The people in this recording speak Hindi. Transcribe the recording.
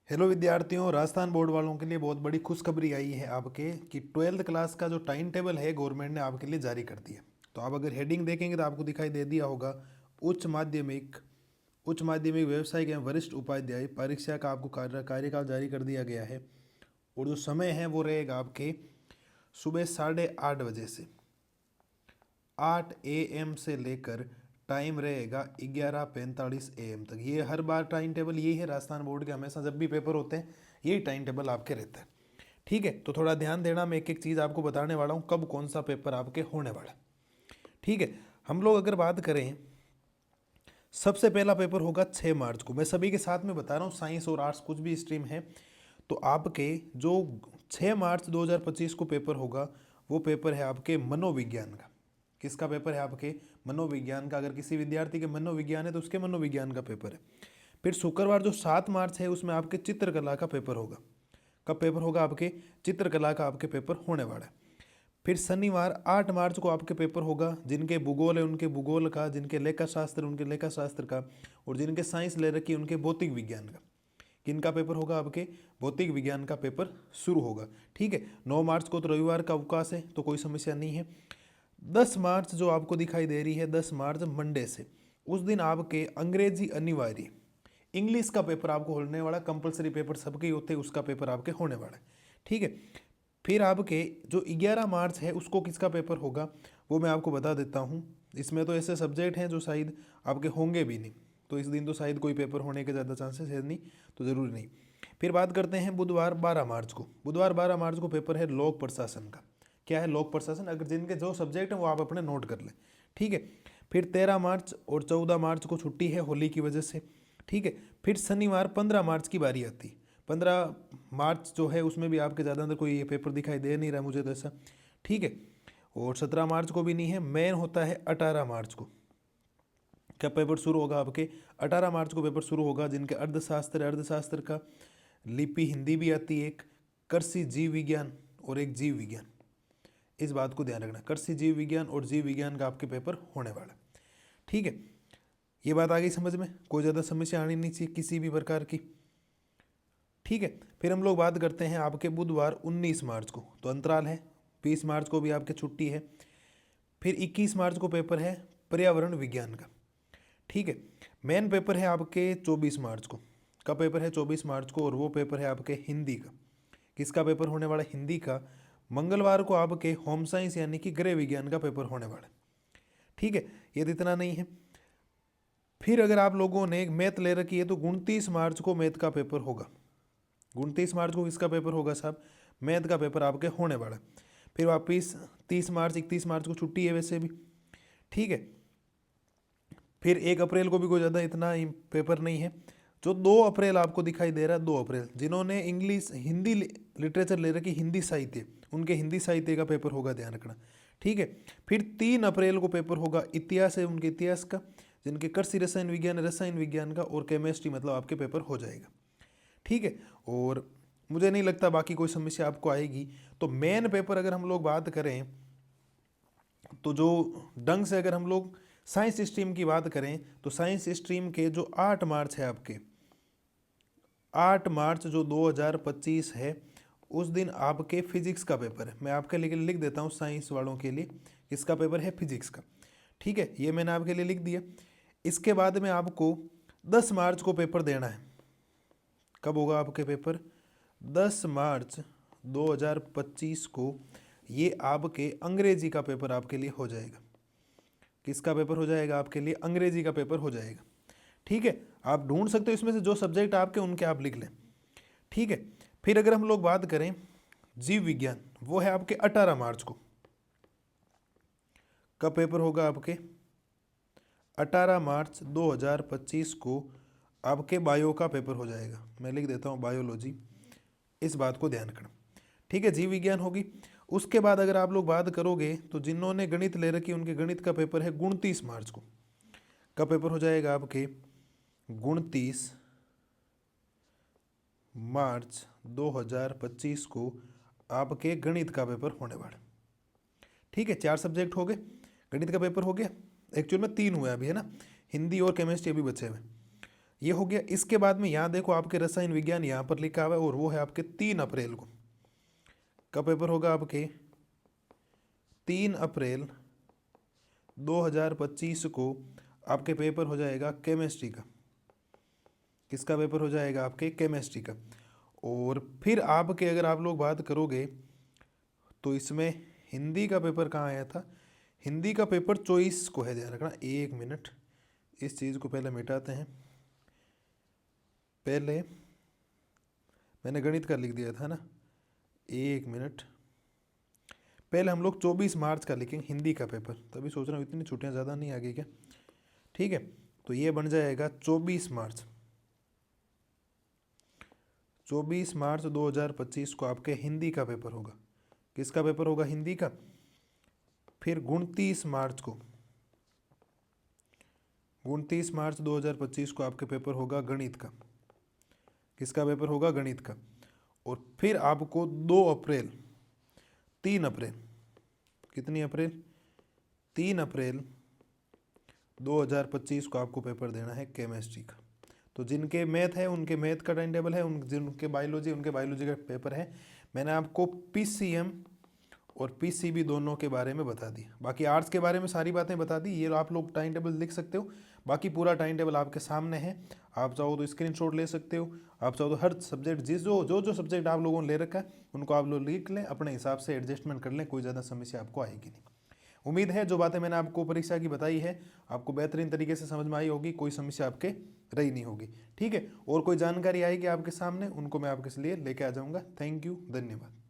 हेलो विद्यार्थियों, राजस्थान बोर्ड वालों के लिए बहुत बड़ी खुशखबरी आई है आपके कि 12th क्लास का जो टाइम टेबल है गवर्नमेंट ने आपके लिए जारी कर दिया। तो आप अगर हेडिंग देखेंगे तो आपको दिखाई दे दिया होगा उच्च माध्यमिक व्यवसायिक एवं वरिष्ठ उपाध्याय परीक्षा का आपको कार्यकाल जारी कर दिया गया है। और जो समय है वो रहेगा आपके सुबह 8:30 बजे से 8 AM से लेकर टाइम रहेगा 11:45 AM तक। ये हर बार टाइम टेबल यही है राजस्थान बोर्ड के, हमेशा जब भी पेपर होते हैं यही टाइम टेबल आपके रहता है। ठीक है, तो थोड़ा ध्यान देना, मैं एक एक चीज़ आपको बताने वाला हूँ कब कौन सा पेपर आपके होने वाला है। ठीक है, हम लोग अगर बात करें, सबसे पहला पेपर होगा 6 मार्च को। मैं सभी के साथ में बता रहा हूँ, साइंस और आर्ट्स कुछ भी स्ट्रीम है तो आपके जो 6 मार्च 2025 को पेपर होगा वो पेपर है आपके मनोविज्ञान का। किसका पेपर है आपके? मनोविज्ञान का। अगर किसी विद्यार्थी के मनोविज्ञान है तो उसके मनोविज्ञान का पेपर है। फिर शुक्रवार जो 7 मार्च है उसमें आपके चित्रकला का पेपर होगा। कब पेपर होगा आपके? चित्रकला का आपके पेपर होने वाला है। फिर शनिवार 8 मार्च को आपके पेपर होगा, जिनके भूगोल है उनके भूगोल का, जिनके लेखा शास्त्र उनके लेखा शास्त्र का, और जिनके साइंस ले रखी है उनके भौतिक विज्ञान का। किनका पेपर होगा आपके? भौतिक विज्ञान का पेपर शुरू होगा। ठीक है, 9 मार्च को तो रविवार का अवकाश है तो कोई समस्या नहीं है। 10 मार्च जो आपको दिखाई दे रही है, 10 मार्च मंडे से, उस दिन आपके अंग्रेजी अनिवार्य इंग्लिश का पेपर आपको होने वाला। कंपलसरी पेपर सबके होते हैं, उसका पेपर आपके होने वाला है। ठीक है, फिर आपके जो 11 मार्च है उसको किसका पेपर होगा वो मैं आपको बता देता हूँ। इसमें तो ऐसे सब्जेक्ट हैं जो शायद आपके होंगे भी नहीं, तो इस दिन तो शायद कोई पेपर होने के ज़्यादा चांसेस है नहीं, तो ज़रूरी नहीं। फिर बात करते हैं बुधवार 12 मार्च को। बुधवार 12 मार्च को पेपर है लोक प्रशासन का। क्या है? लोक प्रशासन। अगर जिनके जो सब्जेक्ट हैं वो आप अपने नोट कर लें। ठीक है, फिर 13 मार्च और 14 मार्च को छुट्टी है होली की वजह से। ठीक है, फिर शनिवार 15 मार्च की बारी आती है। 15 मार्च जो है उसमें भी आपके ज़्यादा अंदर कोई ये पेपर दिखाई दे नहीं रहा मुझे तो ऐसा। ठीक है, और 17 मार्च को भी नहीं है। मेन होता है 18 मार्च को। क्या पेपर शुरू होगा आपके? 18 मार्च को पेपर शुरू होगा, जिनके अर्थशास्त्र का लिपि हिंदी भी आती है, एक कृषि जीव विज्ञान और एक जीव विज्ञान। इस बात को ध्यान रखना, कृषि जीव विज्ञान और जीव विज्ञान का आपके पेपर होने वाला है। ठीक है, ये बात आ गई समझ में? कोई ज़्यादा समस्या आनी नहीं चाहिए किसी भी प्रकार की। ठीक है, फिर हम लोग बात करते हैं आपके बुधवार 19 मार्च को, तो अंतराल है। 20 मार्च को भी आपके छुट्टी है। फिर 21 मार्च को पेपर है पर्यावरण विज्ञान का। ठीक है, मेन पेपर है आपके 24 मार्च को। का पेपर है 24 मार्च को, और वो पेपर है आपके हिंदी का। किसका पेपर होने वाला है? हिंदी का। मंगलवार को आपके होम साइंस यानी कि गृह विज्ञान का पेपर होने वाला है। ठीक है, ये तो इतना नहीं है। फिर अगर आप लोगों ने मैथ ले रखी है तो 29 मार्च को मैथ का पेपर होगा। 29 मार्च को किसका पेपर होगा साहब? मैथ का पेपर आपके होने वाला है। फिर वापिस 30 मार्च 31 मार्च को छुट्टी है वैसे भी। ठीक है, फिर 1 अप्रैल को भी कोई ज़्यादा इतना पेपर नहीं है। जो 2 अप्रैल आपको दिखाई दे रहा है, 2 अप्रैल, जिन्होंने इंग्लिश हिंदी लिटरेचर ले रखी, हिंदी साहित्य, उनके हिंदी साहित्य का पेपर होगा, ध्यान रखना। ठीक है, फिर 3 अप्रैल को पेपर होगा इतिहास है उनके इतिहास का, जिनके कृषि रसायन विज्ञान का, और केमिस्ट्री मतलब आपके पेपर हो जाएगा। ठीक है, और मुझे नहीं लगता बाकी कोई समस्या आपको आएगी। तो मेन पेपर अगर हम लोग बात करें तो जो ढंग से अगर हम लोग साइंस स्ट्रीम की बात करें तो साइंस स्ट्रीम के जो 8 मार्च है आपके, 8 मार्च जो 2025 है, उस दिन आपके फिजिक्स का पेपर है। मैं आपके लिए लिख देता हूँ साइंस वालों के लिए, इसका पेपर है फिजिक्स का। ठीक है, ये मैंने आपके लिए लिख दिया। इसके बाद में आपको 10 मार्च को पेपर देना है। कब होगा आपके पेपर? 10 मार्च 2025 को ये आपके अंग्रेजी का पेपर आपके लिए हो जाएगा। किसका पेपर हो जाएगा आपके लिए? अंग्रेजी का पेपर हो जाएगा। ठीक है, आप ढूंढ सकते हो इसमें से जो सब्जेक्ट आपके उनके आप लिख लें। ठीक है, फिर अगर हम लोग बात करें जीव विज्ञान, वो है आपके 18 मार्च को। कब पेपर होगा आपके? 18 मार्च 2025 को आपके बायो का पेपर हो जाएगा। मैं लिख देता हूँ बायोलॉजी, इस बात को ध्यान रखना। ठीक है, जीव विज्ञान होगी। उसके बाद अगर आप लोग बात करोगे तो जिन्होंने गणित ले रखी उनके गणित का पेपर है 29 मार्च को। कब पेपर हो जाएगा आपके? 29 मार्च 2025 को आपके गणित का पेपर होने वाला। ठीक है, 4 सब्जेक्ट हो गए, गणित का पेपर हो गया। एक्चुअल में 3 हुए अभी, है ना, हिंदी और केमिस्ट्री अभी बचे हुए। ये हो गया। इसके बाद में यहाँ देखो आपके रसायन विज्ञान यहाँ पर लिखा हुआ है और वो है आपके 3 अप्रैल को। कब पेपर होगा आपके? 3 अप्रैल 2025 को आपके पेपर हो जाएगा केमिस्ट्री का। किसका पेपर हो जाएगा? आपके केमिस्ट्री का। और फिर आपके अगर आप लोग बात करोगे तो इसमें हिंदी का पेपर कहाँ आया था? हिंदी का पेपर 24 को है, ध्यान रखना। 1 मिनट, इस चीज़ को पहले मिटाते हैं। पहले मैंने गणित का लिख दिया था ना, 1 मिनट। पहले हम लोग 24 मार्च का लिखेंगे हिंदी का पेपर, तभी सोच रहा हूँ इतनी छुट्टियाँ ज़्यादा नहीं आ गई क्या। ठीक है, तो ये बन जाएगा 24 मार्च। 24 मार्च 2025 को आपके हिंदी का पेपर होगा। किसका पेपर होगा? हिंदी का। फिर 29 मार्च को, 29 मार्च 2025 को आपके पेपर होगा गणित का। किसका पेपर होगा? गणित का। और फिर आपको 2 अप्रैल, 3 अप्रैल, कितनी अप्रैल? 3 अप्रैल 2025 को आपको पेपर देना है केमिस्ट्री का। तो जिनके मैथ है उनके मैथ का टाइम टेबल है, जिनके बायोलॉजी उनके बायोलॉजी का पेपर है। मैंने आपको पीसीएम और पीसीबी दोनों के बारे में बता दिया। बाकी आर्ट्स के बारे में सारी बातें बता दी। ये आप लोग टाइम टेबल लिख सकते हो। बाकी पूरा टाइम टेबल आपके सामने है, आप चाहो तो स्क्रीनशॉट ले सकते हो। आप चाहो तो हर सब्जेक्ट जो सब्जेक्ट आप लोगों ने ले रखा है उनको आप लोग लिख लें, अपने हिसाब से एडजस्टमेंट कर लें, कोई ज़्यादा समस्या आपको आएगी नहीं। उम्मीद है जो बातें मैंने आपको परीक्षा की बताई है आपको बेहतरीन तरीके से समझ में आई होगी, कोई समस्या आपके रही नहीं होगी। ठीक है, और कोई जानकारी आएगी आपके सामने उनको मैं आपके लिए लेके आ जाऊँगा। थैंक यू, धन्यवाद।